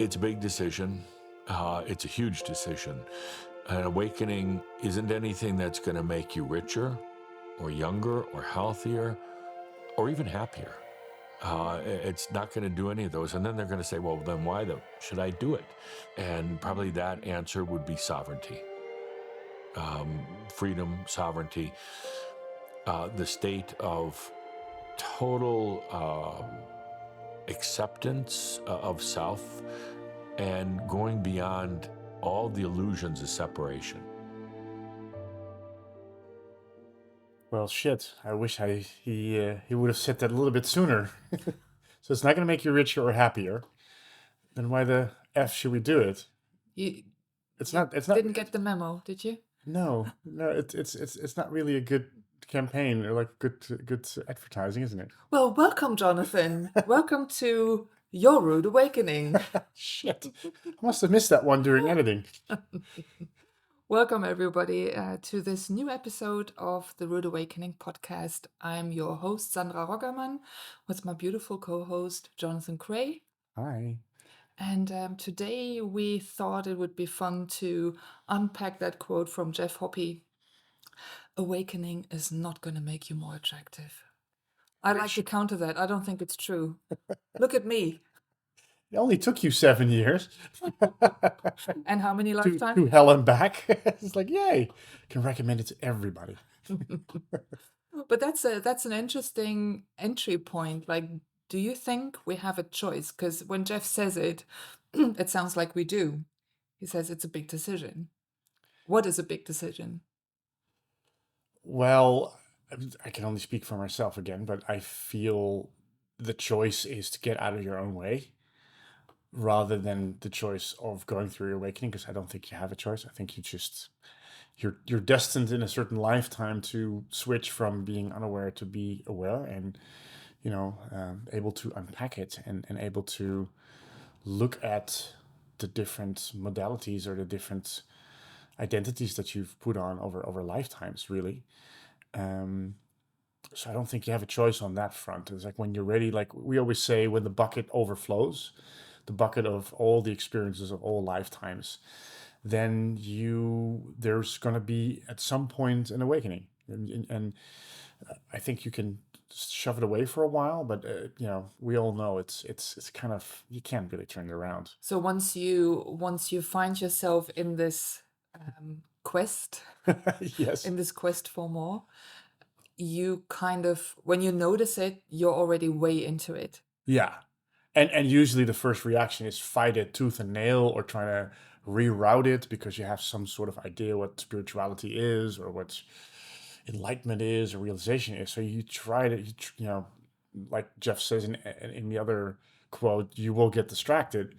It's a big decision. It's a huge decision. An awakening isn't anything that's going to make you richer or younger or healthier or even happier. It's not going to do any of those. And then they're going to say, well, then why should I do it? And probably that answer would be sovereignty, freedom, sovereignty, the state of total acceptance of self and going beyond all the illusions of separation. Well, shit. I wish he would have said that a little bit sooner. So it's not going to make you richer or happier. Then why the f should we do it? You It's you not. It's not. didn't get the memo, did you? No, no. It's not really a good campaign or like good advertising, isn't it? Well, welcome, Jonathan. Welcome to your rude awakening. Shit. I must have missed that one during editing. Welcome, everybody, to this new episode of the Rude Awakening podcast. I'm your host, Sandra Roggerman, with my beautiful co-host, Jonathan Gray. Hi. And today we thought it would be fun to unpack that quote from Geoff Hoppe. Awakening is not going to make you more attractive. I like to counter that. I don't think it's true. Look at me. It only took you 7 years. And how many to lifetimes? hell and back. It's like, yay. Can recommend it to everybody. But that's an interesting entry point. Like, do you think we have a choice? Because when Geoff says it, it sounds like we do. He says it's a big decision. What is a big decision? Well, I can only speak for myself again, but I feel the choice is to get out of your own way rather than the choice of going through your awakening, because I don't think you have a choice. I think you're destined in a certain lifetime to switch from being unaware to be aware, and able to unpack it and able to look at the different modalities or the different identities that you've put on over lifetimes, really. So I don't think you have a choice on that front. It's like when you're ready, like we always say, when the bucket overflows, the bucket of all the experiences of all lifetimes, then there's going to be at some point an awakening. And I think you can shove it away for a while, but we all know it's kind of, you can't really turn it around. So once you find yourself in this quest, Yes. in this quest for more, you kind of, when you notice it, you're already way into it. Yeah. And usually the first reaction is fight it tooth and nail or trying to reroute it because you have some sort of idea what spirituality is or what enlightenment is or realization is. So you try to, like Geoff says in the other quote, you will get distracted.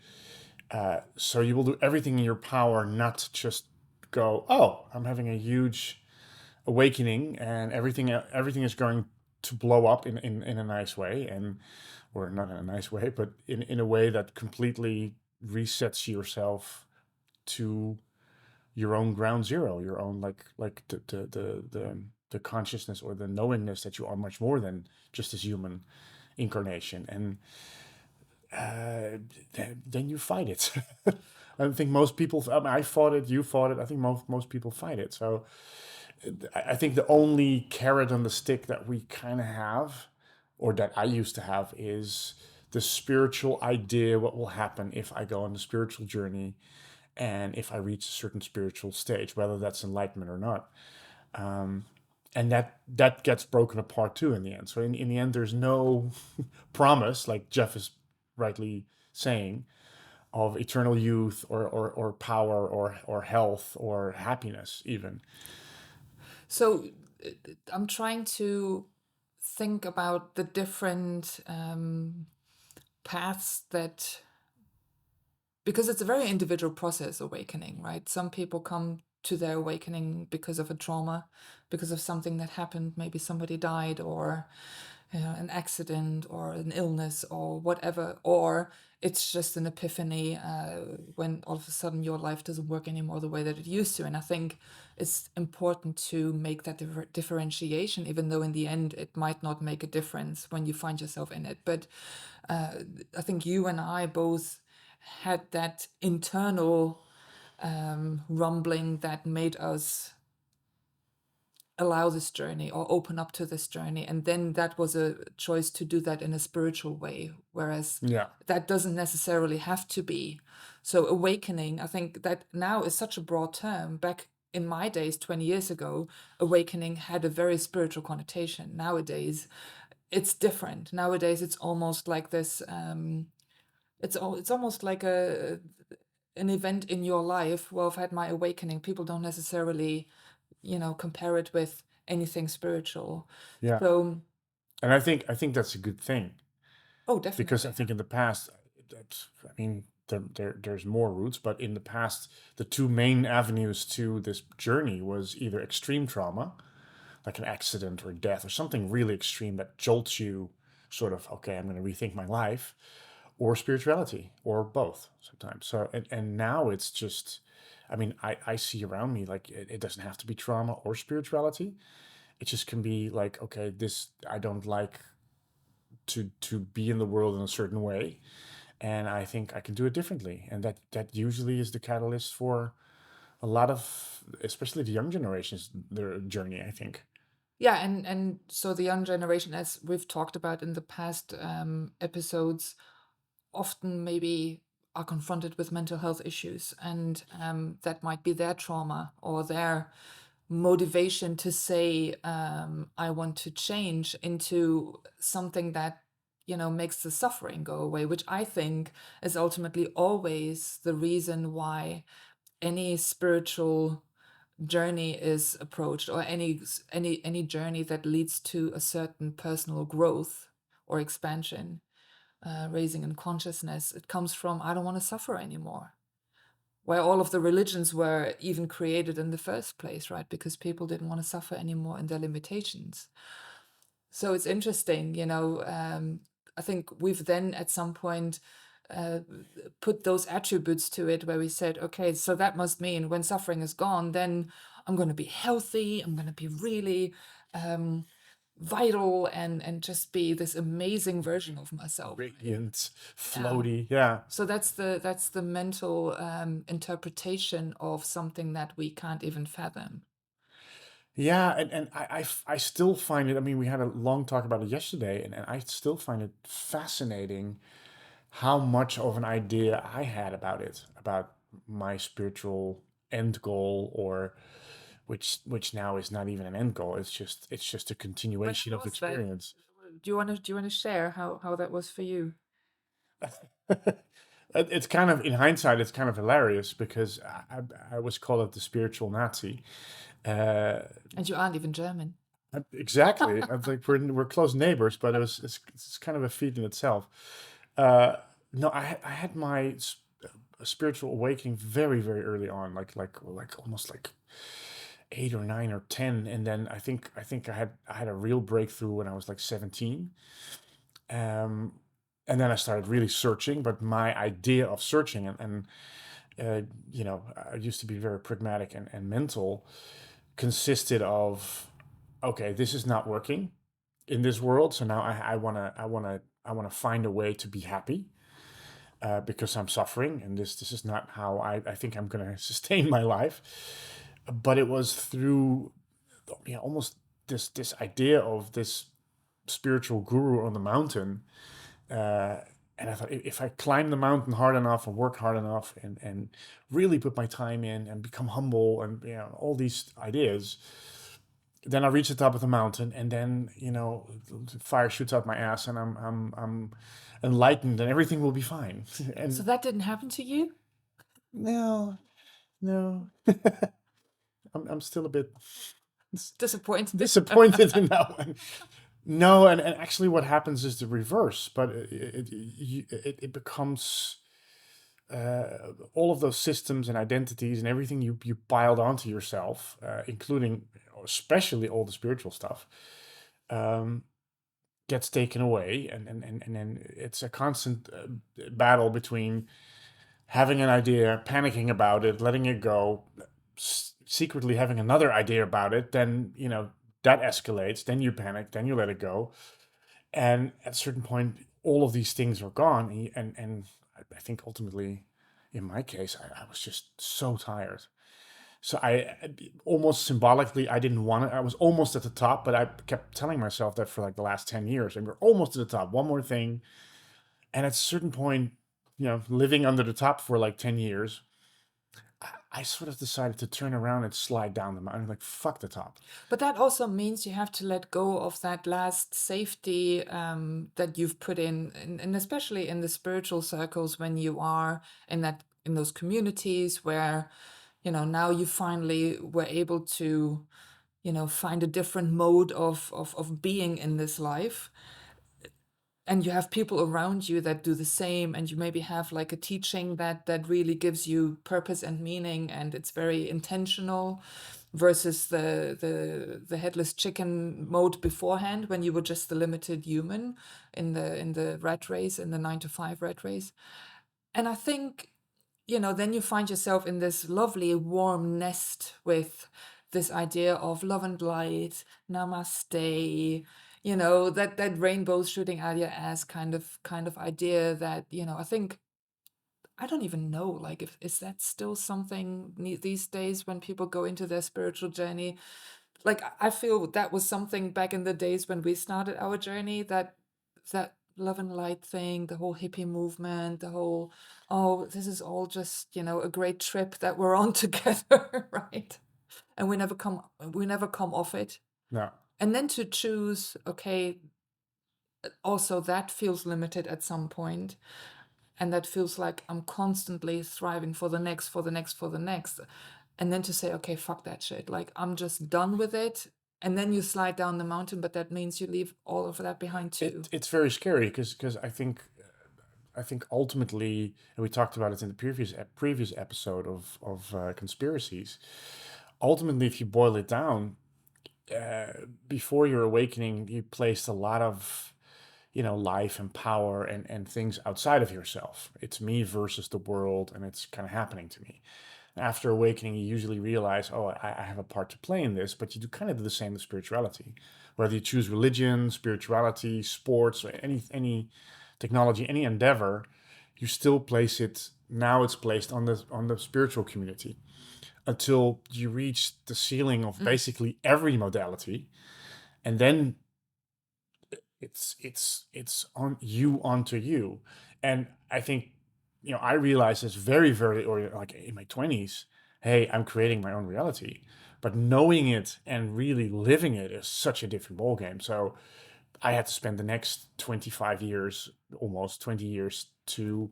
So you will do everything in your power not to just go, oh, I'm having a huge awakening and everything is going to blow up in a nice way, or not in a nice way, but in a way that completely resets yourself to your own ground zero, your own like the consciousness or the knowingness that you are much more than just this human incarnation. And then you fight it. I don't think most people, I fought it, you fought it, I think most people fight it. So I think the only carrot on the stick that we kind of have, or that I used to have, is the spiritual idea what will happen if I go on the spiritual journey and if I reach a certain spiritual stage, whether that's enlightenment or not. And that gets broken apart too in the end. So in the end, there's no promise, like Geoff is rightly saying, of eternal youth or power or health or happiness even. So I'm trying to think about the different paths that, because it's a very individual process, awakening, right? Some people come to their awakening because of a trauma, because of something that happened. Maybe somebody died, or an accident, or an illness, or whatever. Or it's just an epiphany when all of a sudden your life doesn't work anymore the way that it used to. And I think it's important to make that differentiation, even though in the end it might not make a difference when you find yourself in it. But I think you and I both had that internal rumbling that made us allow this journey or open up to this journey. And then that was a choice to do that in a spiritual way, whereas Yeah. that doesn't necessarily have to be. So awakening, I think that now is such a broad term. Back in my days, 20 years ago, awakening had a very spiritual connotation. Nowadays, it's different. Nowadays, it's almost like this. It's almost like an event in your life. Well, I've had my awakening. People don't necessarily, compare it with anything spiritual. Yeah. So, And I think that's a good thing, oh, because I definitely. think in the past, I mean, there's more routes, but in the past, the two main avenues to this journey was either extreme trauma, like an accident or death or something really extreme that jolts you, sort of, okay, I'm going to rethink my life, or spirituality, or both sometimes. So, and now it's just, I mean, I see around me, like, it doesn't have to be trauma or spirituality. It just can be like, okay, this, I don't like to be in the world in a certain way, and I think I can do it differently. And that usually is the catalyst for a lot of, especially the young generations, their journey, I think. Yeah, and so the young generation, as we've talked about in the past episodes, often maybe are confronted with mental health issues, and that might be their trauma or their motivation to say, I want to change, into something that, makes the suffering go away, which I think is ultimately always the reason why any spiritual journey is approached, or any journey that leads to a certain personal growth or expansion, raising in consciousness. It comes from, I don't want to suffer anymore. Why all of the religions were even created in the first place, right? Because people didn't want to suffer anymore in their limitations. So it's interesting, I think we've then at some point uh, put those attributes to it, where we said, okay, so that must mean when suffering is gone, then I'm going to be healthy, I'm going to be really vital, and just be this amazing version of myself. Radiant, Yeah. floaty, yeah. So that's the mental interpretation of something that we can't even fathom. Yeah, and I still find it, I mean, we had a long talk about it yesterday, and I still find it fascinating how much of an idea I had about it, about my spiritual end goal, or which now is not even an end goal. It's just a When continuation of was that? experience. Do you want to share how that was for you? It's kind of, in hindsight, it's kind of hilarious, because I was called the spiritual Nazi. Uh, And you aren't even German. exactly. I think we're close neighbors, but it's kind of a feat in itself. Uh, no, I had my spiritual awakening very, very early on, like almost like 8 or 9 or 10, and then I think I had a real breakthrough when I was like 17. Um, and then I started really searching, but my idea of searching, and I used to be very pragmatic and mental, consisted of, okay, this is not working in this world, so now I wanna find a way to be happy, because I'm suffering, and this is not how I think I'm gonna sustain my life. But it was through, almost this idea of this spiritual guru on the mountain. Uh, and I thought, if I climb the mountain hard enough and work hard enough, and really put my time in and become humble, and all these ideas, then I reach the top of the mountain, and then fire shoots out my ass, and I'm enlightened, and everything will be fine. So And that didn't happen to you? no, no, I'm still a bit Disappointed? disappointed in that one. No, and actually, what happens is the reverse. But it becomes, all of those systems and identities and everything you piled onto yourself, including, especially, all the spiritual stuff, um, gets taken away, and then it's a constant battle between having an idea, panicking about it, letting it go, secretly having another idea about it, then that escalates, then you panic, then you let it go, and at a certain point, all of these things are gone, and I think ultimately, in my case, I was just so tired. So I almost symbolically, I didn't want it. I was almost at the top, but I kept telling myself that for like the last 10 years, and we're almost at the top, one more thing. And at a certain point, living under the top for like 10 years, I sort of decided to turn around and slide down the mountain, like, fuck the top. But that also means you have to let go of that last safety that you've put in, and especially in the spiritual circles when you are in those communities where, now you finally were able to, find a different mode of being in this life. And you have people around you that do the same, and you maybe have like a teaching that really gives you purpose and meaning, and it's very intentional, versus the headless chicken mode beforehand, when you were just the limited human in the rat race, in the 9 to 5 rat race. And I think, then you find yourself in this lovely warm nest with this idea of love and light, namaste, that rainbows shooting out your ass kind of idea that, I think, I don't even know, like, if is that still something these days when people go into their spiritual journey? Like, I feel that was something back in the days when we started our journey, that love and light thing, the whole hippie movement, the whole, oh, this is all just, a great trip that we're on together, right? And we never come off it. No. And then to choose, okay, also that feels limited at some point, and that feels like I'm constantly striving for the next, for the next, for the next. And then to say, okay, fuck that shit. Like, I'm just done with it. And then you slide down the mountain, but that means you leave all of that behind too. It's very scary because I think ultimately, and we talked about it in the previous episode of conspiracies. Ultimately, if you boil it down, before your awakening, you placed a lot of life and power and things outside of yourself. It's me versus the world, and it's kind of happening to me. After awakening, you usually realize, oh, I have a part to play in this, but you do kind of do the same with spirituality. Whether you choose religion, spirituality, sports, or any technology, any endeavor, you still place it. Now it's placed on the spiritual community until you reach the ceiling of basically every modality, and then it's on you, onto you. And I think I realized this very, very early, like in my 20s. Hey, I'm creating my own reality, but knowing it and really living it is such a different ballgame. So I had to spend the next 25 years, almost 20 years, to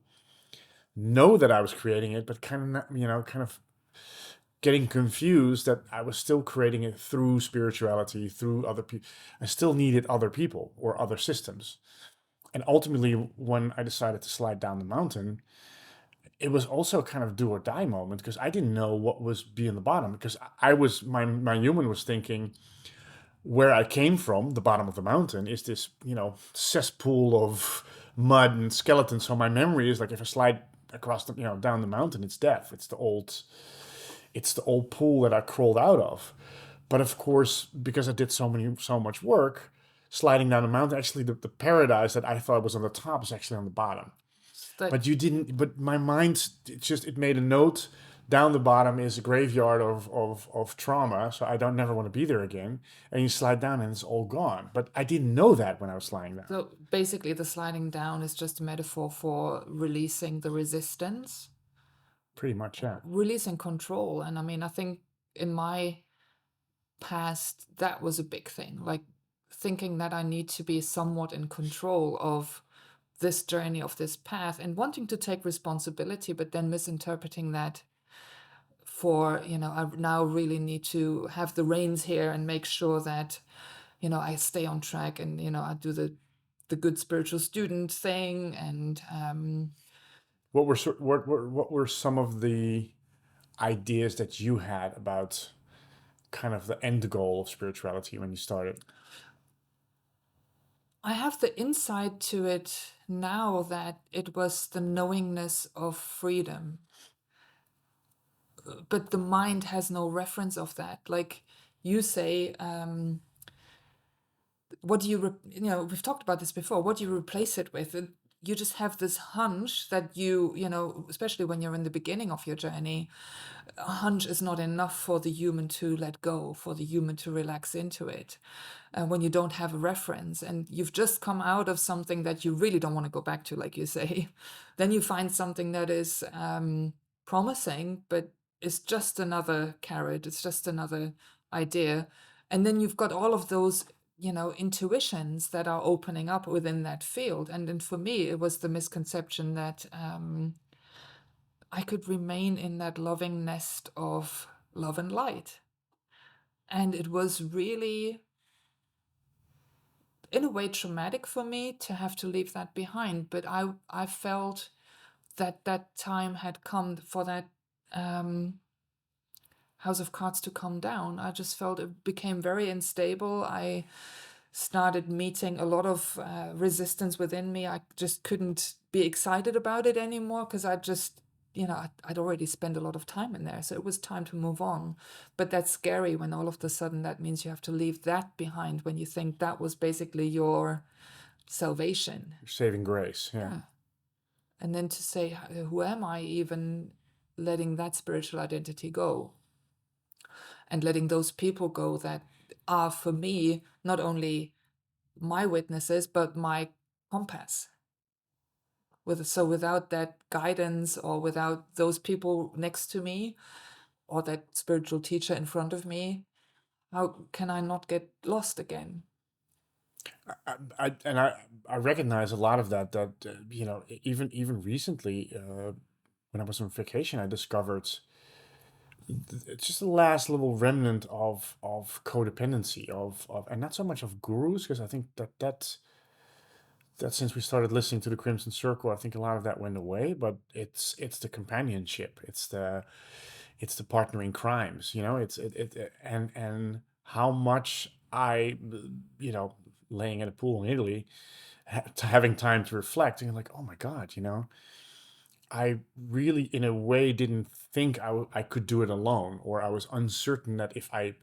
know that I was creating it, but kind of getting confused that I was still creating it through spirituality, through other people. I still needed other people or other systems. And ultimately, when I decided to slide down the mountain, it was also a kind of do or die moment, because I didn't know what was being the bottom, because my human was thinking, where I came from, the bottom of the mountain, is this, cesspool of mud and skeletons. So my memory is like, if I slide across the, down the mountain, it's death. It's the old pool that I crawled out of. But of course, because I did so much work, sliding down the mountain, actually the paradise that I thought was on the top is actually on the bottom. But my mind, it made a note, down the bottom is a graveyard of trauma, so I don't never want to be there again. And you slide down and it's all gone. But I didn't know that when I was sliding down. So basically, the sliding down is just a metaphor for releasing the resistance, Pretty much, yeah. releasing control. And I mean, I think in my past, that was a big thing, like thinking that I need to be somewhat in control of this journey, of this path, and wanting to take responsibility, but then misinterpreting that for, I now really need to have the reins here and make sure that, I stay on track, and, I do the good spiritual student thing. And What were some of the ideas that you had about kind of the end goal of spirituality when you started? I have the insight to it now that it was the knowingness of freedom, but the mind has no reference of that. Like you say, what do you, we've talked about this before. What do you replace it with? you just have this hunch that especially when you're in the beginning of your journey, a hunch is not enough for the human to let go, for the human to relax into it. When you don't have a reference and you've just come out of something that you really don't want to go back to, like you say, then you find something that is promising, but it's just another carrot, it's just another idea. And then you've got all of those intuitions that are opening up within that field. And then for me, it was the misconception that I could remain in that loving nest of love and light. And it was really, in a way, traumatic for me to have to leave that behind. But I felt that time had come for that house of cards to come down. I just felt it became very unstable. I started meeting a lot of resistance within me. I just couldn't be excited about it anymore because I just, I'd already spent a lot of time in there. So it was time to move on. But that's scary when all of a sudden that means you have to leave that behind when you think that was basically your salvation. Saving grace. Yeah. Yeah. And then to say, who am I even letting that spiritual identity go? And letting those people go that are, for me, not only my witnesses, but my compass. So without that guidance or without those people next to me or that spiritual teacher in front of me, how can I not get lost again? I recognize a lot of that even recently when I was on vacation, I discovered it's just the last little remnant of codependency of and not so much of gurus, because I think that since we started listening to the Crimson Circle, I think a lot of that went away. But it's the companionship, it's the partner in crimes, and how much I laying in a pool in Italy, having time to reflect and like, oh my God, I really, in a way, didn't think I could do it alone, or I was uncertain that if I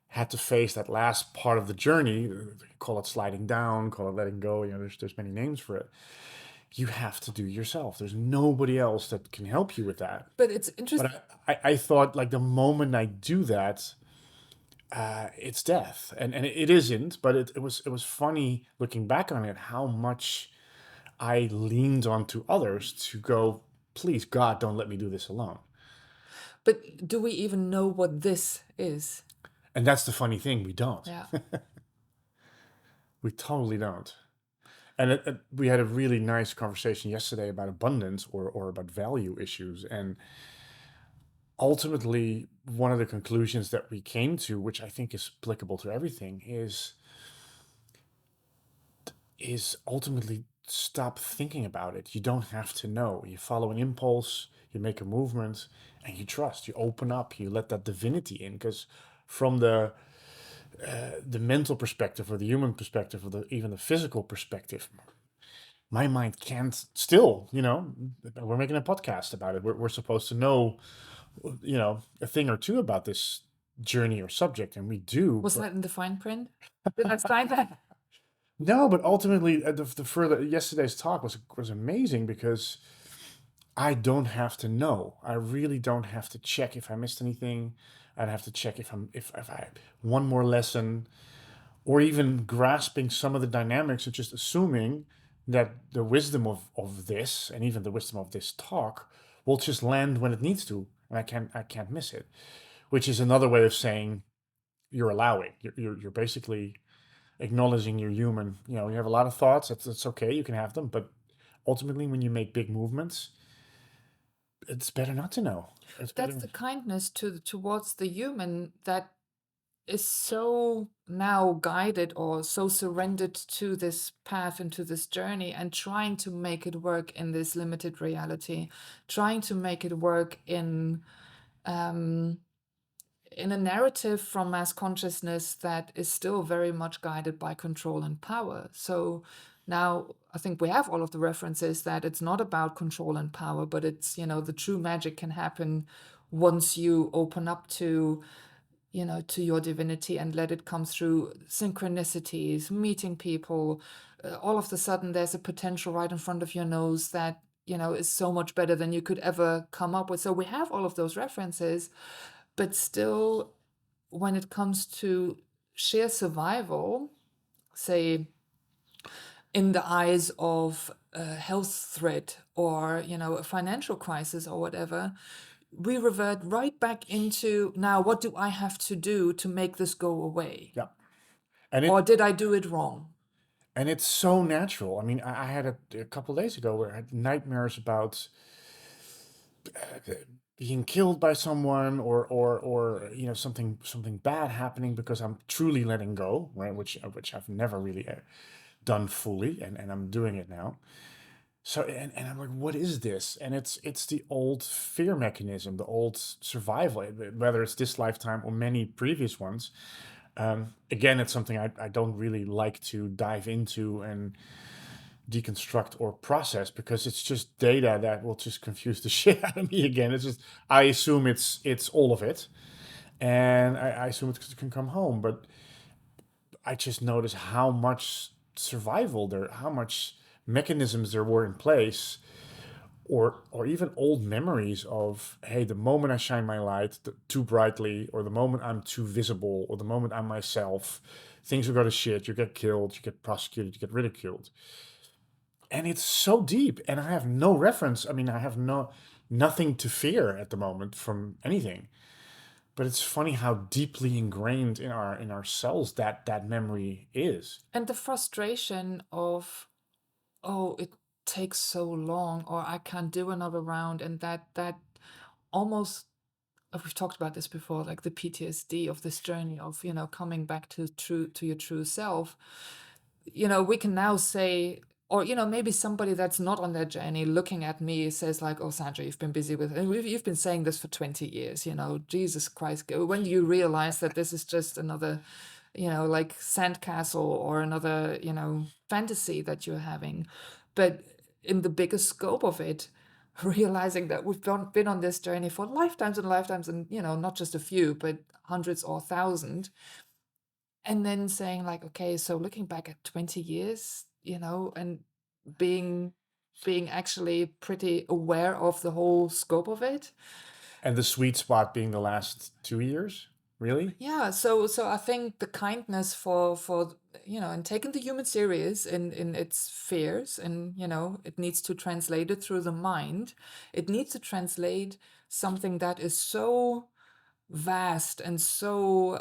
had to face that last part of the journey, call it sliding down, call it letting go, there's many names for it. You have to do yourself. There's nobody else that can help you with that. But it's interesting. But I thought, like, the moment I do that, it's death, and it isn't. But it was funny looking back on it, how much I leaned onto others to go, please, God, don't let me do this alone. But do we even know what this is? And that's the funny thing, we don't. Yeah. We totally don't. And we had a really nice conversation yesterday about abundance or about value issues. And ultimately, one of the conclusions that we came to, which I think is applicable to everything, is ultimately stop thinking about it. You don't have to know. You follow an impulse, you make a movement, and you trust. You open up, you let that divinity in. Because from the mental perspective, or the human perspective, or even the physical perspective, my mind can't still, we're making a podcast about it. We're supposed to know, a thing or two about this journey or subject, and we do. Was that in the fine print? Did I sign that? No, but ultimately, the further, yesterday's talk was amazing, because I don't have to know. I really don't have to check if I missed anything. I don't have to check if I one more lesson, or even grasping some of the dynamics, and just assuming that the wisdom of this, and even the wisdom of this talk, will just land when it needs to, and I can't miss it. Which is another way of saying you're allowing. You're basically acknowledging you're human. You have a lot of thoughts. It's okay. You can have them, but ultimately, when you make big movements, it's better not to know. That's the kindness towards the human that is so now guided or so surrendered to this path and to this journey, and trying to make it work in this limited reality, trying to make it work in a narrative from mass consciousness that is still very much guided by control and power. So now I think we have all of the references that it's not about control and power, but it's, the true magic can happen once you open up to to your divinity and let it come through synchronicities, meeting people. All of a sudden, there's a potential right in front of your nose that, is so much better than you could ever come up with. So we have all of those references, but still, when it comes to sheer survival, say, in the eyes of a health threat or, a financial crisis or whatever, we revert right back into, now, what do I have to do to make this go away? Yeah. And Or did I do it wrong? it's so natural. I mean, I had a couple days ago where I had nightmares about being killed by someone, or something bad happening, because I'm truly letting go, right? Which I've never really done fully, and I'm doing it now. So, and I'm like, what is this? And it's the old fear mechanism, the old survival, whether it's this lifetime or many previous ones. Again, it's something I don't really like to dive into and deconstruct or process, because it's just data that will just confuse the shit out of me again. It's just, I assume it's all of it, and I assume it can come home, but I just noticed how much survival there, how much mechanisms there were in place, or even old memories of, hey, the moment I shine my light too brightly, or the moment I'm too visible, or the moment I'm myself, things will go to shit. You get killed, you get prosecuted, you get ridiculed. And it's so deep, and I have no reference. I mean, I have nothing to fear at the moment from anything. But it's funny how deeply ingrained in our cells that memory is. And the frustration of, oh, it takes so long, or I can't do another round, and that almost, we've talked about this before, like the PTSD of this journey of, coming back to your true self. We can now say, or, maybe somebody that's not on their journey looking at me says like, oh, Sandra, you've been busy with, and you've been saying this for 20 years, Jesus Christ, when do you realize that this is just another, like sandcastle, or another, fantasy that you're having? But in the bigger scope of it, realizing that we've been on this journey for lifetimes and lifetimes, and, not just a few, but hundreds or thousands. And then saying like, okay, so looking back at 20 years, and being actually pretty aware of the whole scope of it. And the sweet spot being the last 2 years, really? Yeah, so I think the kindness for and taking the human serious in its fears, and it needs to translate it through the mind. It needs to translate something that is so vast and so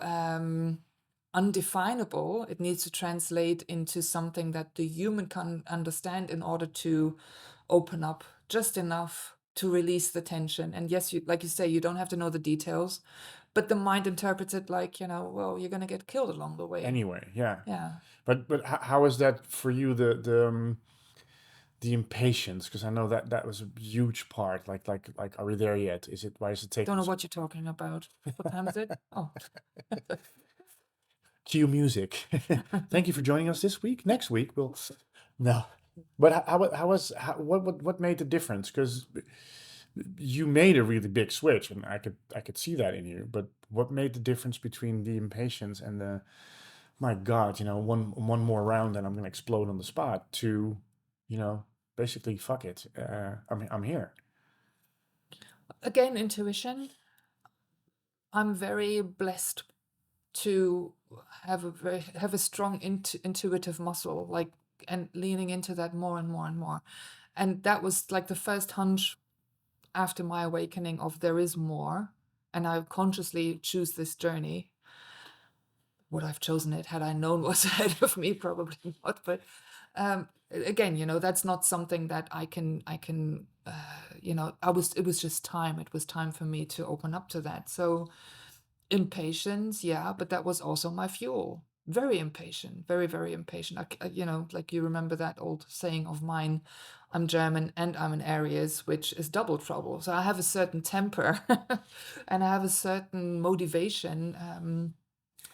undefinable. It needs to translate into something that the human can understand in order to open up just enough to release the tension. And yes, like you say, you don't have to know the details, but the mind interprets it like, well, you're going to get killed along the way. Anyway, yeah. Yeah. But how is that for you, the impatience? Because I know that was a huge part. Like, are we there yet? Why is it taking? Don't know what you're talking about. What time is it? Oh, Cue music. Thank you for joining us this week. Next week we'll no. But what made the difference? Because you made a really big switch, and I could see that in you. But what made the difference between the impatience and the, my God, one more round and I'm gonna explode on the spot, to, basically, fuck it. I'm here. again, intuition. I'm very blessed to have a strong intuitive muscle, like, and leaning into that more and more and more. And that was like the first hunch after my awakening of there is more, and I consciously choose this journey. Would I've chosen it had I known what's ahead of me? Probably not. But again, that's not something that I can. It was just time. It was time for me to open up to that. So impatience, yeah, but that was also my fuel. Very impatient, very, very impatient. Like, you remember that old saying of mine, I'm German and I'm an Aries, which is double trouble. So I have a certain temper and I have a certain motivation,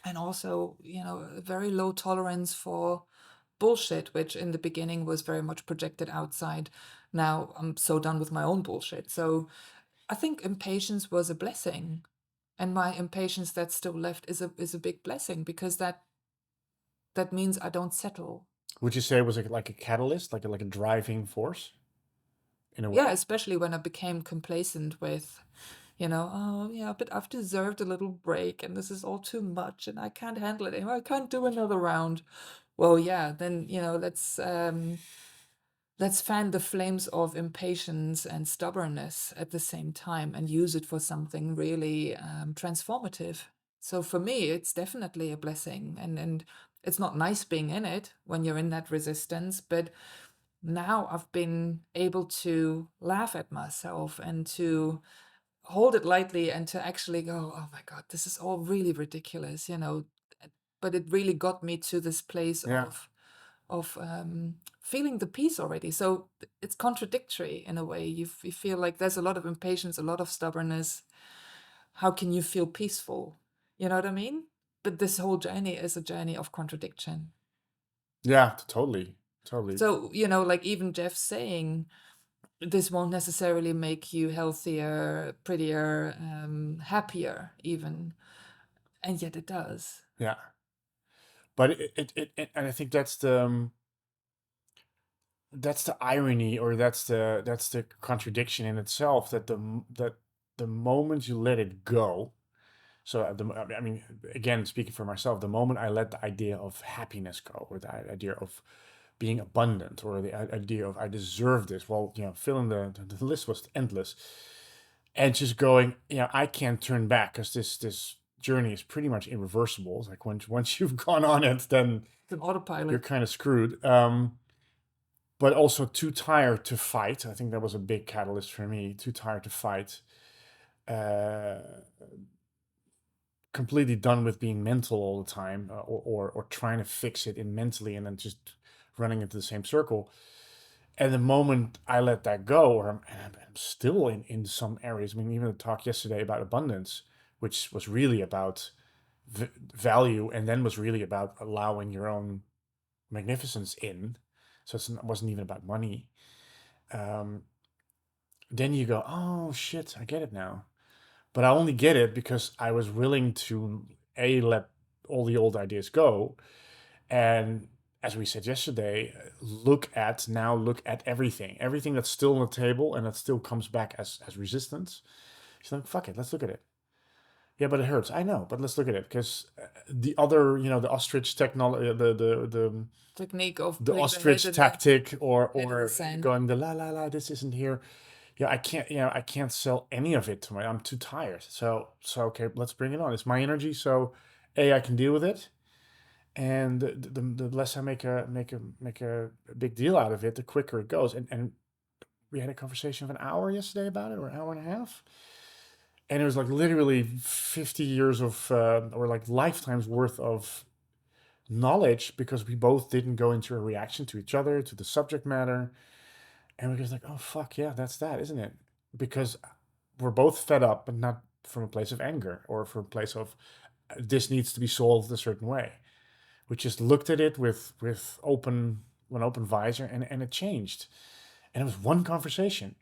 and also, a very low tolerance for bullshit, which in the beginning was very much projected outside. Now I'm so done with my own bullshit. So I think impatience was a blessing. And my impatience that's still left is a big blessing, because that means I don't settle. Would you say it was like a catalyst, like a driving force in a way? Yeah, especially when I became complacent with, oh yeah, but I've deserved a little break and this is all too much and I can't handle it anymore. I can't do another round. Well, yeah, then, let's fan the flames of impatience and stubbornness at the same time and use it for something really transformative. So for me, it's definitely a blessing, and it's not nice being in it when you're in that resistance, but now I've been able to laugh at myself and to hold it lightly and to actually go, oh my God, this is all really ridiculous, but it really got me to this place Yeah. of feeling the peace already. So it's contradictory in a way. You feel like there's a lot of impatience, a lot of stubbornness. How can you feel peaceful? You know what I mean? But this whole journey is a journey of contradiction. Yeah, totally. Totally. So, like even Jeff saying, this won't necessarily make you healthier, prettier, happier, even. And yet it does. Yeah. But and I think that's the irony, or that's the contradiction in itself, that the moment you let it go. So I mean, again, speaking for myself, the moment I let the idea of happiness go, or the idea of being abundant, or the idea of I deserve this, well, filling the list was endless, and just going, I can't turn back, because this journey is pretty much irreversible. It's like once you've gone on it, then It's an autopilot. you're kind of screwed. But also too tired to fight. I think that was a big catalyst for me. Too tired to fight. Completely done with being mental all the time, or trying to fix it in mentally, and then just running into the same circle. And the moment I let that go, or I'm still in some areas. I mean, even the talk yesterday about abundance, which was really about value, and then was really about allowing your own magnificence in. So it wasn't even about money. Then you go, oh shit, I get it now. But I only get it because I was willing to let all the old ideas go, and as we said yesterday, look at everything that's still on the table and that still comes back as resistance. She's like, fuck it, let's look at it. Yeah, but it hurts. I know, but let's look at it, because the other, the ostrich technology, the Technique of the putting the head ostrich in the tactic, or head in the sand. going the la, this isn't here. Yeah, I can't sell any of it to I'm too tired. So okay, let's bring it on. It's my energy, so I can deal with it, and the less I make a big deal out of it, the quicker it goes. And we had a conversation of an hour yesterday about it, or an hour and a half, and it was like literally 50 years of or like lifetimes worth of knowledge, because we both didn't go into a reaction to each other, to the subject matter. And we're just like, oh fuck yeah, that's that, isn't it? Because we're both fed up, but not from a place of anger, or from a place of this needs to be solved a certain way. We just looked at it with open visor, and it changed. And it was one conversation.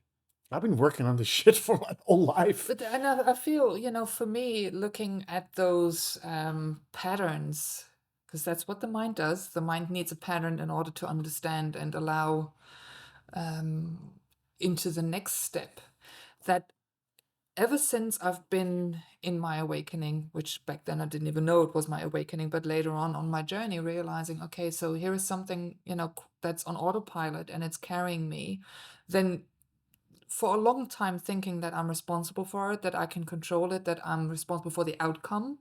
I've been working on this shit for my whole life. But and I feel, for me, looking at those patterns, because that's what the mind does. The mind needs a pattern in order to understand and allow into the next step. That ever since I've been in my awakening, which back then I didn't even know it was my awakening, but later on my journey, realizing, okay, so here is something, that's on autopilot and it's carrying me, then for a long time thinking that I'm responsible for it, that I can control it, that I'm responsible for the outcome.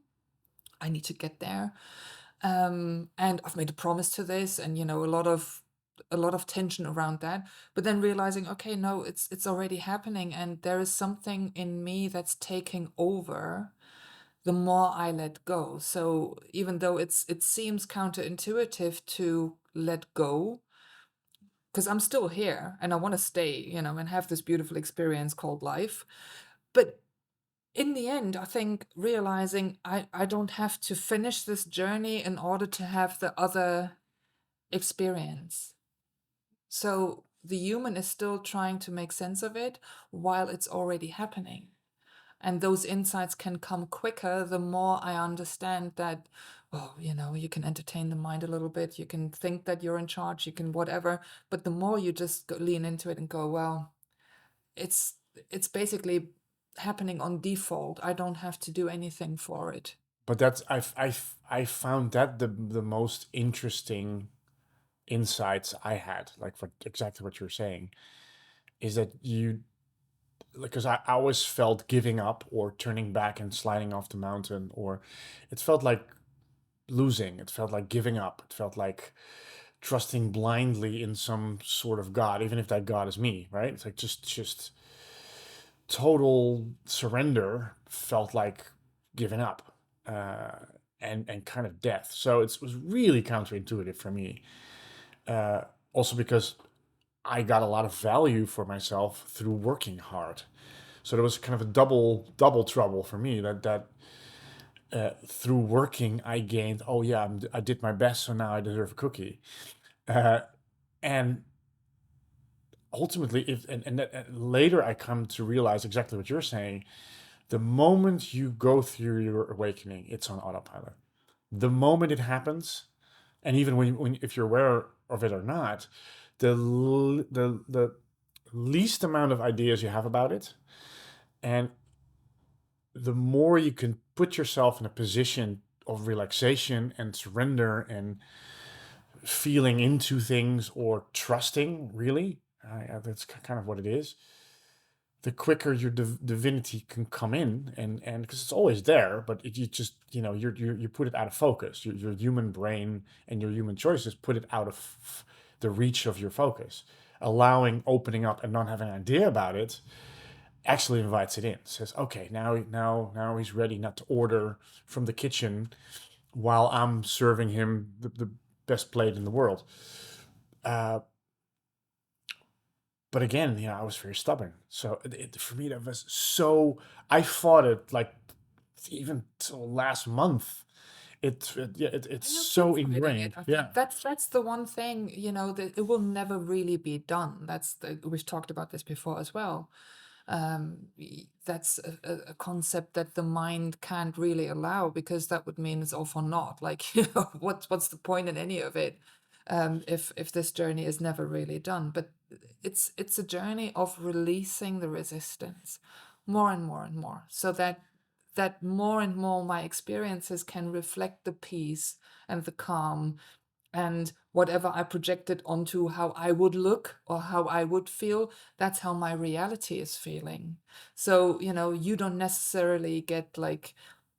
I need to get there. And I've made a promise to this, and a lot of tension around that. But then realizing, okay, no, it's already happening, and there is something in me that's taking over the more I let go. So even though it seems counterintuitive to let go, because I'm still here and I want to stay, and have this beautiful experience called life. But in the end, I think realizing I don't have to finish this journey in order to have the other experience. So the human is still trying to make sense of it while it's already happening. And those insights can come quicker the more I understand that, oh, you can entertain the mind a little bit, you can think that you're in charge, you can whatever, but the more you just lean into it and go, well, it's it's basically happening on default. I don't have to do anything for it. But I found that the most interesting insights I had, like for exactly what you're saying, is that because I always felt giving up or turning back and sliding off the mountain, or it felt like losing, it felt like giving up, it felt like trusting blindly in some sort of God, even if that God is me, right? It's like just total surrender felt like giving up, and kind of death. So it was really counterintuitive for me. Also because I got a lot of value for myself through working hard. So there was kind of a double trouble for me that through working I gained. Oh yeah, I did my best, so now I deserve a cookie. And ultimately, later I come to realize exactly what you're saying. The moment you go through your awakening, it's on autopilot. The moment it happens, and even when if you're aware of it or not, the least amount of ideas you have about it, and the more you can put yourself in a position of relaxation and surrender and feeling into things or trusting, really, that's kind of what it is. The quicker your divinity can come in, and because it's always there, but you just you put it out of focus. Your human brain and your human choices put it out of the reach of your focus, allowing opening up and not having an idea about it actually invites it in. Says, okay, now he's ready not to order from the kitchen while I'm serving him the best plate in the world. But again, I was very stubborn. So for me, that was so. I fought it like even till last month. It's And it's you're so still fighting it. ingrained. I Yeah, think that's the one thing, that it will never really be done. We've talked about this before as well. That's a concept that the mind can't really allow, because that would mean it's all for naught. Like, what's the point in any of it, if this journey is never really done? But it's a journey of releasing the resistance more and more and more, so that more and more my experiences can reflect the peace and the calm and whatever I projected onto how I would look or how I would feel, that's how my reality is feeling. So, you don't necessarily get like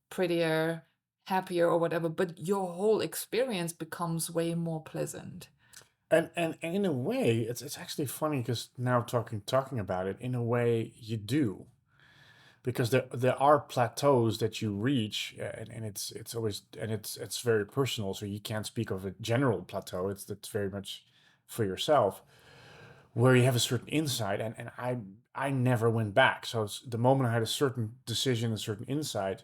prettier, happier, or whatever, but your whole experience becomes way more pleasant. and in a way, it's actually funny because now talking about it, in a way, you do, because there are plateaus that you reach, and it's always, and it's very personal, so you can't speak of a general plateau. It's very much for yourself, where you have a certain insight, and I never went back. So the moment I had a certain decision, a certain insight,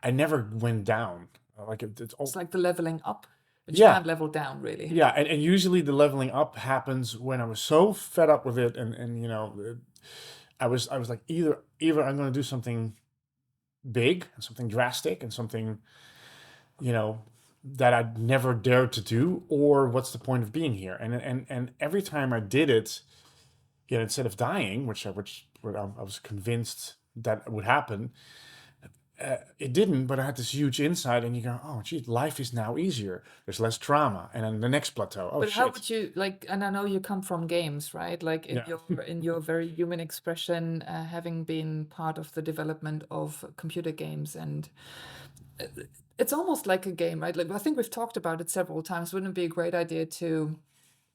I never went down. Like it's It's like the leveling up, but you yeah, can't level down really. yeah, and usually the leveling up happens when I was so fed up with it, and I was like, either I'm going to do something big and something drastic and something that I'd never dared to do, or what's the point of being here? And every time I did it, instead of dying, which I was convinced that would happen, it didn't. But I had this huge insight, and you go, oh, geez, life is now easier. There's less drama, and then the next plateau. Oh But how shit! would you like, and I know you come from games, right? Like Yeah, in your very human expression, having been part of the development of computer games, and uh, it's almost like a game, right? Like I think we've talked about it several times. Wouldn't it be a great idea to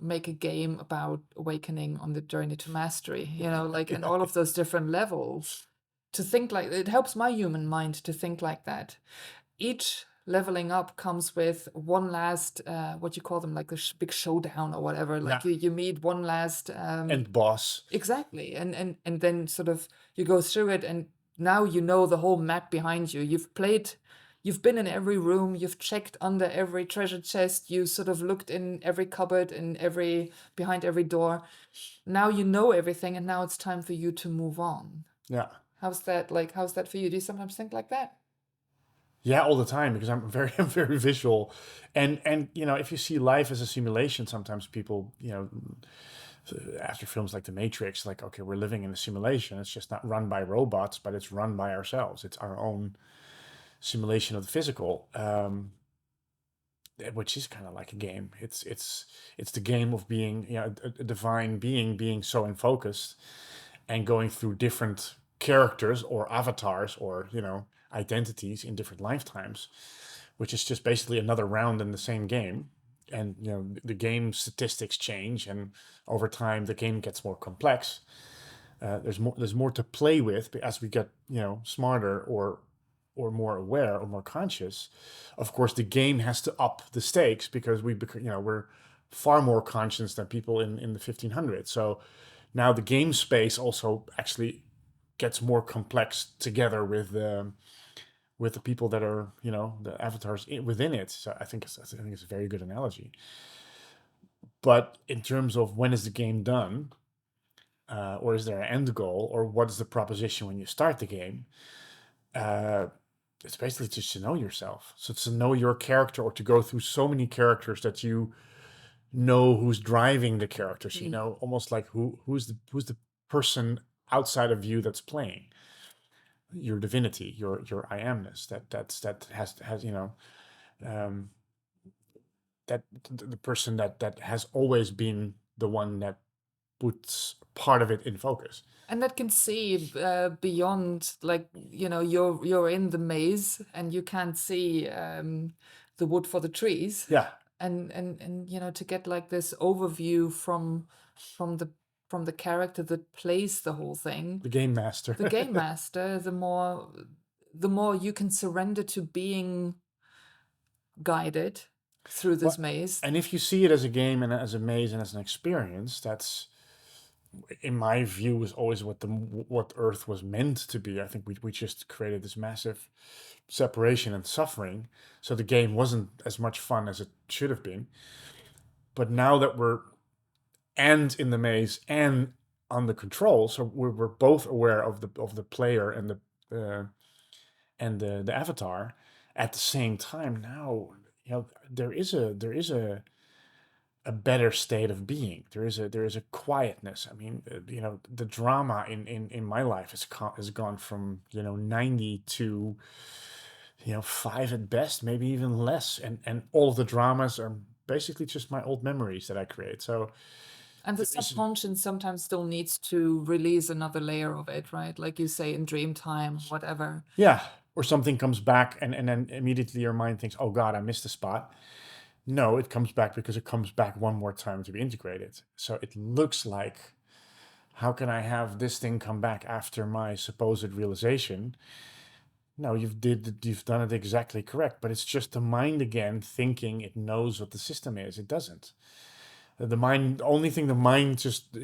make a game about awakening on the journey to mastery? Like in all of those different levels, to think like it helps my human mind to think like that. Each leveling up comes with one last what you call them, like the big showdown or whatever. yeah, Like you meet one last and boss. exactly, and then sort of you go through it, and now you know the whole map behind you. You've been in every room, you've checked under every treasure chest, you sort of looked in every cupboard and behind every door. Now you know everything, and now it's time for you to move on. Yeah. How's that like? How's that for you? Do you sometimes think like that? Yeah, all the time, because I'm very I'm very visual, and if you see life as a simulation, sometimes people after films like The Matrix, like, okay, we're living in a simulation. It's just not run by robots, but it's run by ourselves. It's our own simulation of the physical, which is kind of like a game. It's the game of being a divine being so in focus and going through different characters or avatars or identities in different lifetimes, which is just basically another round in the same game. And the game statistics change, and over time the game gets more complex. There's more to play with as we get smarter or more aware or more conscious. Of course, the game has to up the stakes because we're far more conscious than people in the 1500s. So now the game space also actually gets more complex together with the people that are the avatars within it. So I think it's a very good analogy. But in terms of when is the game done, or is there an end goal, or what is the proposition when you start the game? Uh, it's basically just to know yourself. So to know your character, or to go through so many characters that you know who's driving the characters. You Mm. know, almost like who's the person outside of you that's playing your divinity, your I amness. That has um, that the person that has always been the one that puts part of it in focus. And that can see beyond, like, you're in the maze and you can't see the wood for the trees. Yeah, And to get like this overview from the from the character that plays the whole thing, the game master. the game master, the more you can surrender to being guided through this Well, maze. and if you see it as a game and as a maze and as an experience, that's, in my view, is always what Earth was meant to be. I think we just created this massive separation and suffering, so the game wasn't as much fun as it should have been. But now that we're and in the maze and on the control, so we're both aware of the player and the avatar at the same time. Now there is a better state of being. There is a quietness. I mean, the drama in my life has gone from 90 to 5 at best, maybe even less, and all of the dramas are basically just my old memories that I create. So And the there is, subconscious sometimes still needs to release another layer of it, right? Like you say, in dream time, whatever. yeah, or something comes back, and then immediately your mind thinks, oh God, I missed a spot. No, it comes back because it comes back one more time to be integrated. So it looks like, how can I have this thing come back after my supposed realization? No, you've done it exactly correct, but it's just the mind again thinking it knows what the system is. It doesn't. The only thing the mind just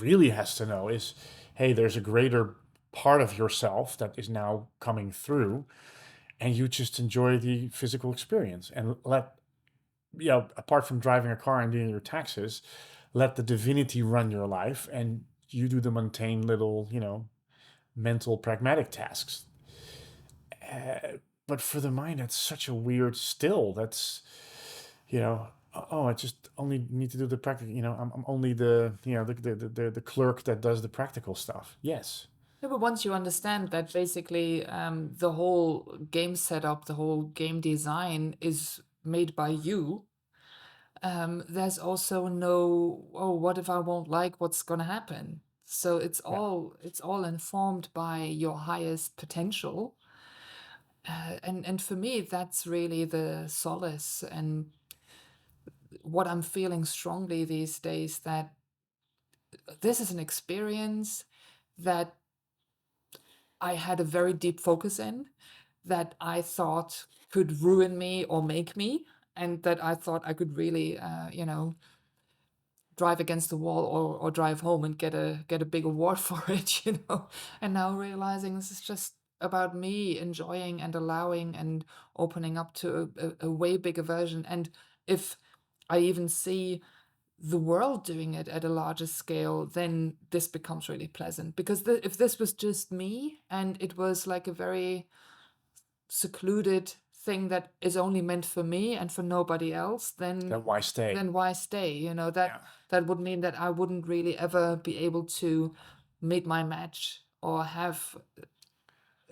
really has to know is, hey, there's a greater part of yourself that is now coming through, and you just enjoy the physical experience and apart from driving a car and doing your taxes, let the divinity run your life, and you do the mundane little mental pragmatic tasks. But for the mind, that's such a weird still. That's, oh, I just only need to do the practical. I'm only the clerk that does the practical stuff. Yes. Yeah, but once you understand that basically the whole game setup, the whole game design is made by you, there's also no, oh, what if I won't like what's gonna happen? So it's Yeah. all informed by your highest potential. And for me, that's really the solace and what I'm feeling strongly these days, that this is an experience that I had a very deep focus in, that I thought could ruin me or make me, and that I thought I could really, drive against the wall or drive home and get a big award for it. And now realizing this is just about me enjoying and allowing and opening up to a way bigger version. And if I even see the world doing it at a larger scale, then this becomes really pleasant. Because if this was just me and it was like a very secluded thing that is only meant for me and for nobody else, Then then why stay? why stay? That would mean that I wouldn't really ever be able to meet my match or have,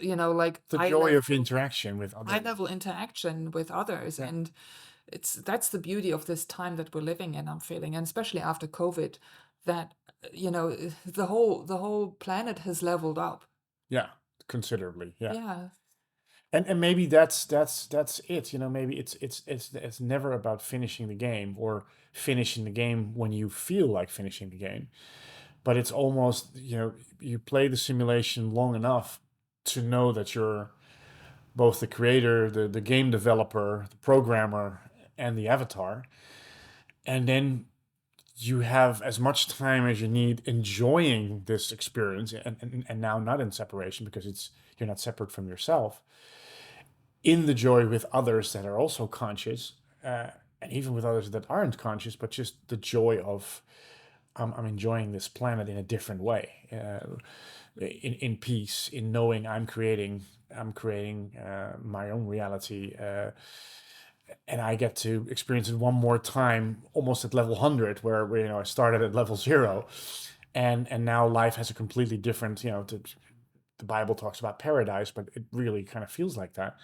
like The high joy level of interaction with high others. level interaction with others. Yeah. And that's the beauty of this time that we're living in, I'm feeling, and especially after COVID, that the whole planet has leveled up. Yeah, considerably. Yeah. Yeah. And maybe that's it. Maybe it's never about finishing the game or finishing the game when you feel like finishing the game. But it's almost, you play the simulation long enough to know that you're both the creator, the game developer, the programmer, and the avatar. And then you have as much time as you need enjoying this experience, and now not in separation, because you're not separate from yourself, in the joy with others that are also conscious, and even with others that aren't conscious, but just the joy of I'm enjoying this planet in a different way, in peace, in knowing I'm creating my own reality, and I get to experience it one more time, almost at level 100, where I started at level 0, and now life has a completely different, the Bible talks about paradise, but it really kind of feels like that.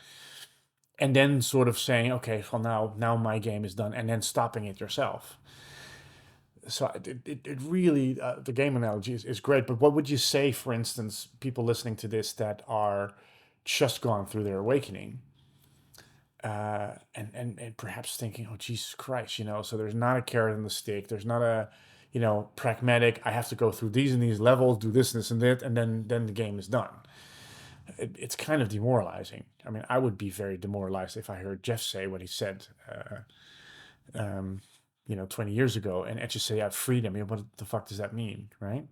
And then sort of saying, okay, well, now my game is done, and then stopping it yourself. So it really, the game analogy is great. But what would you say, for instance, people listening to this that are just gone through their awakening, and perhaps thinking, oh, Jesus Christ, so there's not a carrot on the stick. There's not a, pragmatic, I have to go through these and these levels, do this and that, and then the game is done. It's kind of demoralizing. I mean, I would be very demoralized if I heard Jeff say what he said, 20 years ago, and just say I have freedom. What the fuck does that mean, right?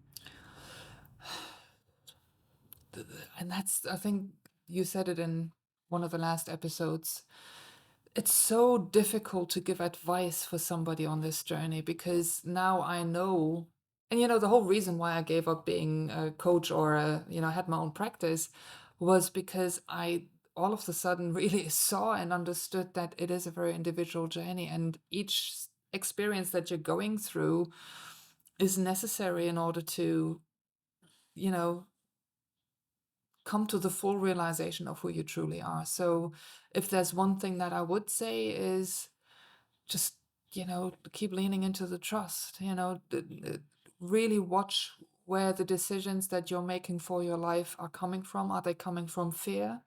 And that's, I think you said it in one of the last episodes. It's so difficult to give advice for somebody on this journey, because now I know, and the whole reason why I gave up being a coach or had my own practice was because I all of a sudden really saw and understood that it is a very individual journey, and each experience that you're going through is necessary in order to, come to the full realization of who you truly are. So if there's one thing that I would say is just, keep leaning into the trust, really watch where the decisions that you're making for your life are coming from. Are they coming from fear,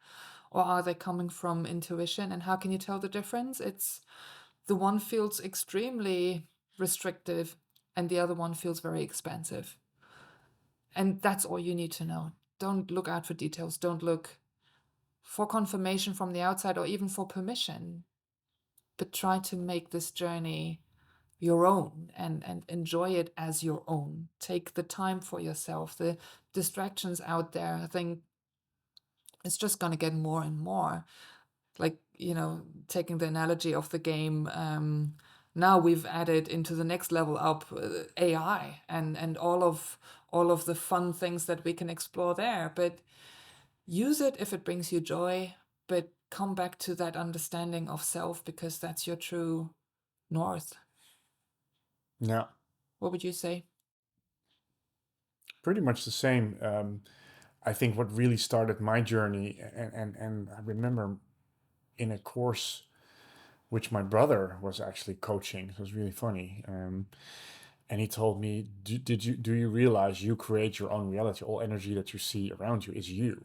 or are they coming from intuition? And how can you tell the difference? It's the one feels extremely restrictive and the other one feels very expansive. And that's all you need to know. Don't look out for details. Don't look for confirmation from the outside or even for permission. But try to make this journey your own and enjoy it as your own. Take the time for yourself. The distractions out there, I think it's just going to get more and more. Like, taking the analogy of the game, now we've added into the next level up AI and all of the fun things that we can explore there. But use it if it brings you joy, but come back to that understanding of self, because that's your true north. Yeah, What would you say? pretty much the same. I think what really started my journey, and I remember in a course which my brother was actually coaching. It was really funny. And he told me, do you realize you create your own reality? All energy that you see around you is you.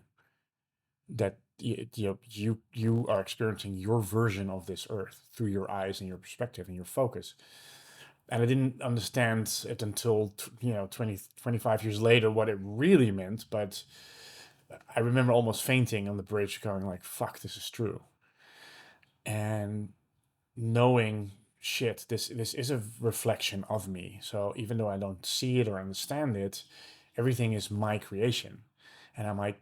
That you are experiencing your version of this earth through your eyes and your perspective and your focus. And I didn't understand it until 20, 25 years later what it really meant. But I remember almost fainting on the bridge, going like, "Fuck, this is true." And knowing, shit, this is a reflection of me. So even though I don't see it or understand it, everything is my creation. And I might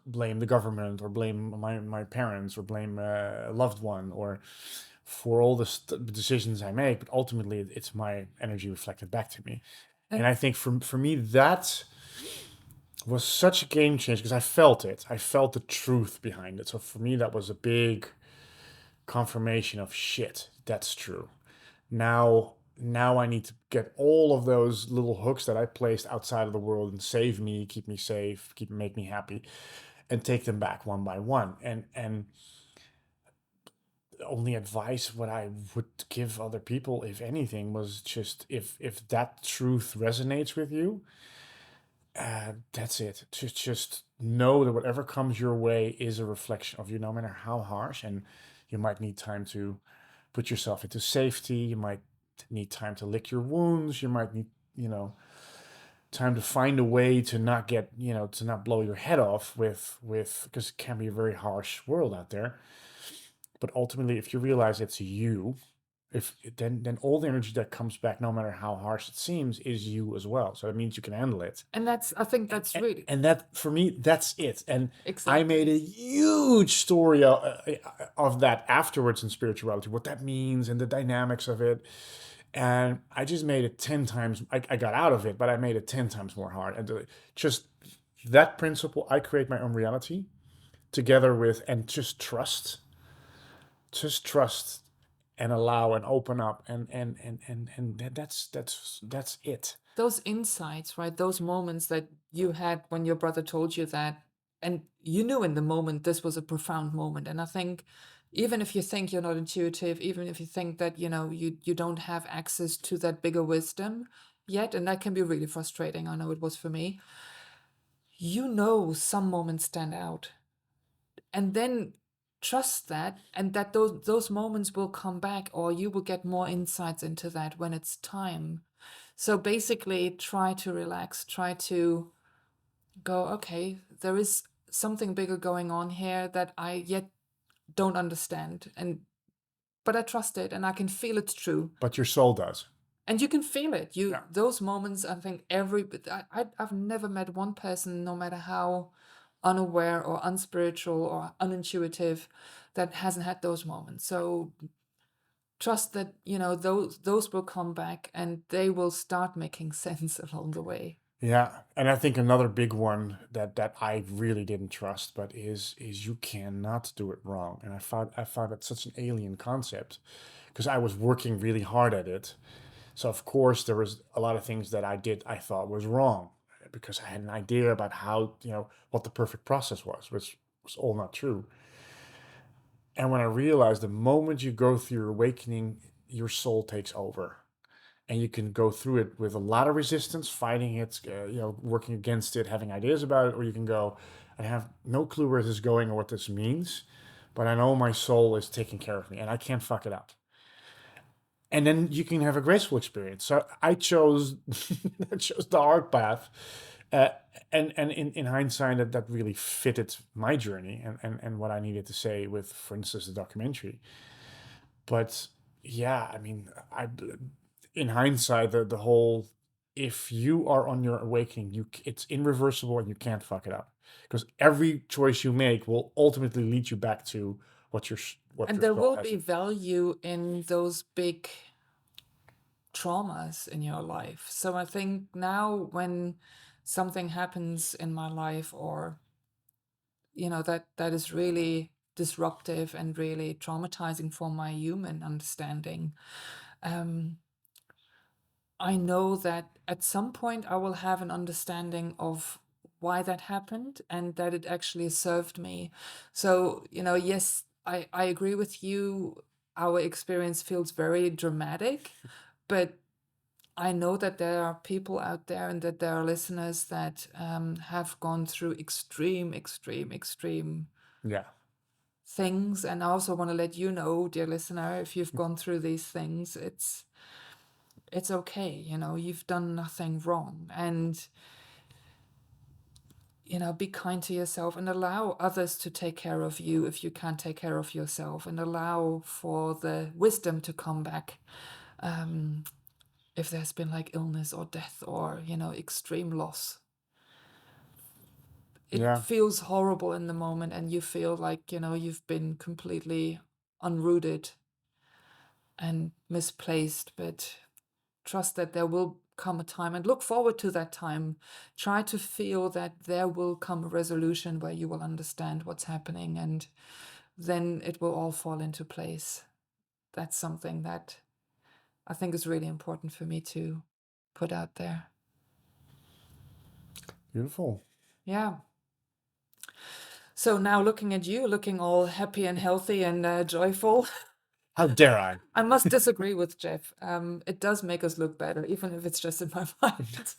blame the government or blame my parents or blame a loved one or for all the decisions I make, but ultimately it's my energy reflected back to me. And And I think for me, that was such a game changer because I felt it. I felt the truth behind it. So for me, that was a big confirmation of shit. That's true. Now I need to get all of those little hooks that I placed outside of the world and save me, keep me safe, make me happy, and take them back one by one. And the only advice what I would give other people, if anything, was just if that truth resonates with you, that's it. Just know that whatever comes your way is a reflection of you, no matter how harsh. And you might need time to put yourself into safety. You might need time to lick your wounds. You might need, time to find a way to not get, to not blow your head off with because it can be a very harsh world out there. But ultimately, if you realize it's you, if then all the energy that comes back, no matter how harsh it seems, is you as well. So that means you can handle it. I think that's really And that for me, that's it. And I made exactly. a huge story of that afterwards in spirituality, what that means and the dynamics of it. And I just made it 10 times. I got out of it, but I made it 10 times more hard. And just that principle, I create my own reality together with, and just trust and allow and open up. And that's it. Those insights, right? Those moments that you had when your brother told you that, and you knew in the moment this was a profound moment. And I think even if you think you're not intuitive, even if you think that, you don't have access to that bigger wisdom yet, and that can be really frustrating. I know it was for me. Some moments stand out. And then trust that, and that those moments will come back, or you will get more insights into that when it's time. So basically, try to relax, try to go, okay, there is something bigger going on here that I yet don't understand. But I trust it and I can feel it's true. But your soul does. And you can feel it. Those moments, I think I've never met one person, no matter how unaware or unspiritual or unintuitive, that hasn't had those moments. So trust that, those will come back and they will start making sense along the way. Yeah, and I think another big one that I really didn't trust, but is you cannot do it wrong. And I found it such an alien concept because I was working really hard at it. So of course there was a lot of things that I thought was wrong because I had an idea about how, what the perfect process was, which was all not true. And when I realized the moment you go through your awakening, your soul takes over. And you can go through it with a lot of resistance, fighting it, working against it, having ideas about it, or you can go, I have no clue where this is going or what this means, but I know my soul is taking care of me and I can't fuck it up. And then you can have a graceful experience. So I chose, I chose the hard path. Uh, and in hindsight, that really fitted my journey and what I needed to say with, for instance, the documentary. But yeah, I mean, in hindsight, the whole, if you are on your awakening, it's irreversible and you can't fuck it up because every choice you make will ultimately lead you back to what And your there soul will has. be value in those big traumas in your life. So I think now when something happens in my life, or that is really disruptive and really traumatizing for my human understanding, I know that at some point I will have an understanding of why that happened and that it actually served me. So, yes, I agree with you. Our experience feels very dramatic, but I know that there are people out there and that there are listeners that have gone through extreme, extreme, extreme Yeah, things. And I also want to let you know, dear listener, if you've gone through these things, it's okay. You've done nothing wrong. And, be kind to yourself and allow others to take care of you if you can't take care of yourself, and allow for the wisdom to come back. If there's been like illness or death or, extreme loss, it yeah, feels horrible in the moment and you feel like, you've been completely unrooted. and misplaced, but trust that there will come a time, and look forward to that time. Try to feel that there will come a resolution where you will understand what's happening, and then it will all fall into place. That's something that I think is really important for me to put out there. Beautiful. Yeah. So now looking at you, looking all happy and healthy and joyful, How dare I? I must disagree with Jeff. It does make us look better, even if it's just in my mind.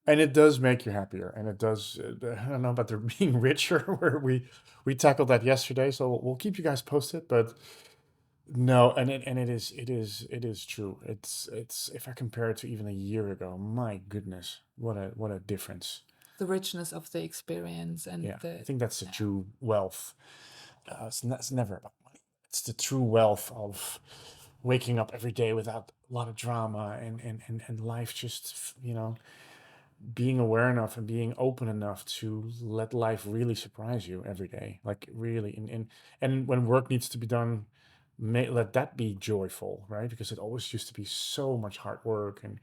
And it does make you happier, and it does. I don't know about there being richer, where we tackled that yesterday, so we'll keep you guys posted. But no, and it is true. It's if I compare it to even a year ago, my goodness, what a difference. The richness of the experience and Yeah, the I think that's the true wealth. It's never about money. It's the true wealth of waking up every day without a lot of drama, and life just, being aware enough and being open enough to let life really surprise you every day, like really. And when work needs to be done, let that be joyful, right? Because it always used to be so much hard work, and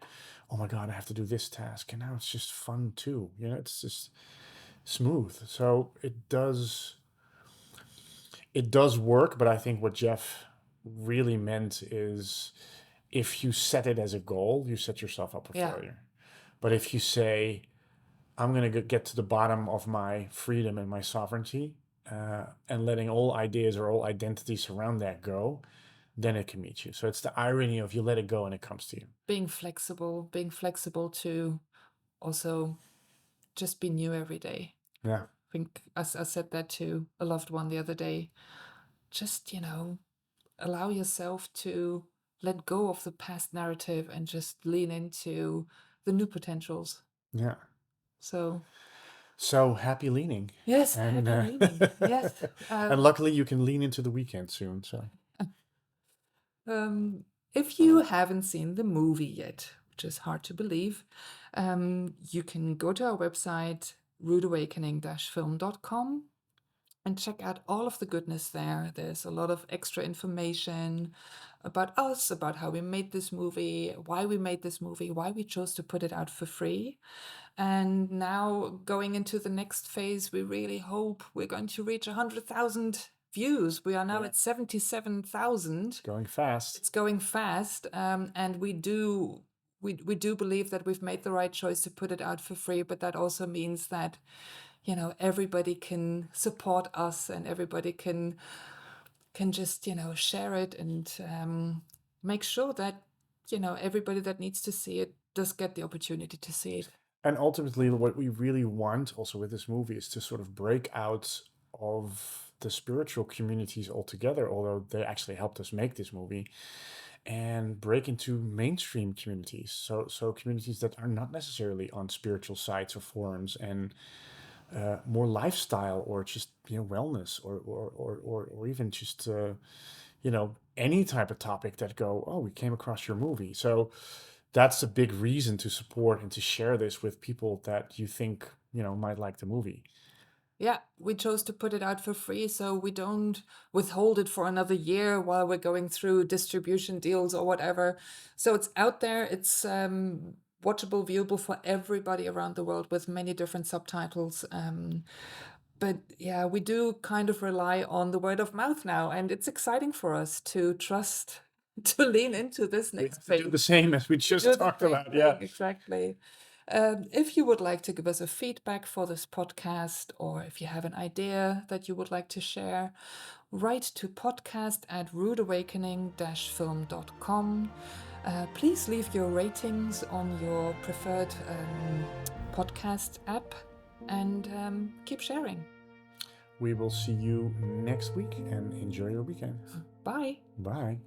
oh my god, I have to do this task, and now it's just fun too. It's just smooth. So it does work. But I think what Jeff really meant is, if you set it as a goal, you set yourself up for Yeah. failure. But if you say, I'm going to get to the bottom of my freedom and my sovereignty, and letting all ideas or all identities around that go, then it can meet you. So it's the irony of, you let it go and it comes to you. being flexible to also just be new every day. Yeah. I think I said that to a loved one the other day. Just, allow yourself to let go of the past narrative and just lean into the new potentials. Yeah. So, So happy leaning. yes, And happy leaning. Yes. and luckily you can lean into the weekend soon. So If you haven't seen the movie yet, which is hard to believe, you can go to our website, rudeawakening-film.com, and check out all of the goodness there. There's a lot of extra information about us, about how we made this movie, why we made this movie, why we chose to put it out for free. And now going into the next phase, we really hope we're going to reach 100,000 views. We are now at 77,000. going fast. It's going fast, and we do believe that we've made the right choice to put it out for free, but that also means that everybody can support us, and everybody can just share it, and make sure that everybody that needs to see it does get the opportunity to see it. And ultimately, what we really want also with this movie is to sort of break out of the spiritual communities altogether, although they actually helped us make this movie, and break into mainstream communities. So communities that are not necessarily on spiritual sites or forums, and more lifestyle, or just wellness, or even just any type of topic that go, oh, we came across your movie. So that's a big reason to support and to share this with people that you think might like the movie. Yeah, we chose to put it out for free, so we don't withhold it for another year while we're going through distribution deals or whatever. So it's out there. It's watchable, viewable for everybody around the world with many different subtitles. But yeah, we do kind of rely on the word of mouth now, and it's exciting for us to trust, to lean into this We next have to do phase. the same as we just Do the talked same about. Yeah. thing, exactly. If you would like to give us a feedback for this podcast, or if you have an idea that you would like to share, write to podcast@rudeawakening-film.com. Please leave your ratings on your preferred podcast app, and keep sharing. We will see you next week, and enjoy your weekend. Bye. Bye.